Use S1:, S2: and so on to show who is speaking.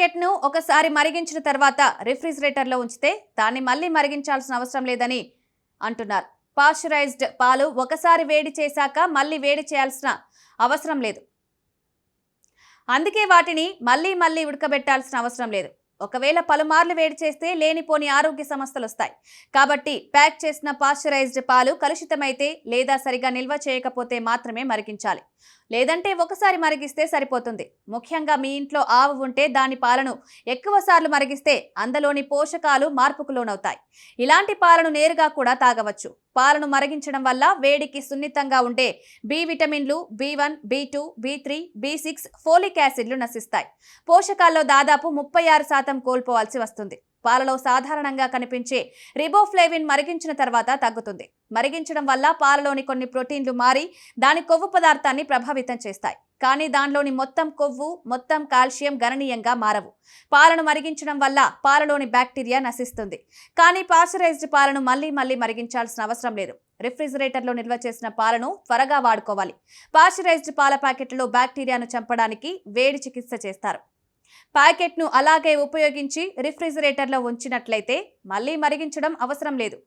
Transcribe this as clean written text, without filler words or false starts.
S1: ప్యాకెట్ను ఒకసారి మరిగించిన తర్వాత రిఫ్రిజిరేటర్లో ఉంచితే దాన్ని మళ్ళీ మరిగించాల్సిన అవసరం లేదని అంటున్నారు. పాశ్చరైజ్డ్ పాలు ఒకసారి వేడి చేశాక మళ్ళీ వేడి చేయాల్సిన అవసరం లేదు. అందుకే వాటిని మళ్ళీ ఉడకబెట్టాల్సిన అవసరం లేదు. ఒకవేళ పలుమార్లు వేడి చేస్తే లేనిపోని ఆరోగ్య సమస్యలు వస్తాయి. కాబట్టి ప్యాక్ చేసిన పాశ్చరైజ్డ్ పాలు కలుషితమైతే లేదా సరిగా నిల్వ చేయకపోతే మాత్రమే మరిగించాలి. లేదంటే ఒకసారి మరిగిస్తే సరిపోతుంది. ముఖ్యంగా మీ ఇంట్లో ఆవు ఉంటే దాని పాలను ఎక్కువసార్లు మరిగిస్తే అందులోని పోషకాలు మార్పుకు లోనవుతాయి. ఇలాంటి పాలను నేరుగా కూడా తాగవచ్చు. పాలను మరిగించడం వల్ల వేడికి సున్నితంగా ఉండే బి విటమిన్లు, B1, B2, B3, B6, folic యాసిడ్లు నశిస్తాయి. పోషకాల్లో దాదాపు 36% కోల్పోవాల్సి వస్తుంది. పాలలో సాధారణంగా కనిపించే రిబోఫ్లేవిన్ మరిగించిన తర్వాత తగ్గుతుంది. మరిగించడం వల్ల పాలలోని కొన్ని ప్రోటీన్లు మారి దాని కొవ్వు పదార్థాన్ని ప్రభావితం చేస్తాయి. కానీ దానిలోని మొత్తం కొవ్వు, మొత్తం కాల్షియం గణనీయంగా మారవు. పాలను మరిగించడం వల్ల పాలలోని బ్యాక్టీరియా నశిస్తుంది. కానీ పాశ్చరైజ్డ్ పాలను మళ్ళీ మరిగించాల్సిన అవసరం లేదు. రిఫ్రిజిరేటర్లో నిల్వ చేసిన పాలను త్వరగా వాడుకోవాలి. పాశ్చరైజ్డ్ పాల ప్యాకెట్లలో బ్యాక్టీరియాను చంపడానికి వేడి చికిత్స చేస్తారు. ప్యాకెట్ను అలాగే ఉపయోగించి రిఫ్రిజిరేటర్లో ఉంచినట్లయితే మళ్ళీ మరిగించడం అవసరం లేదు.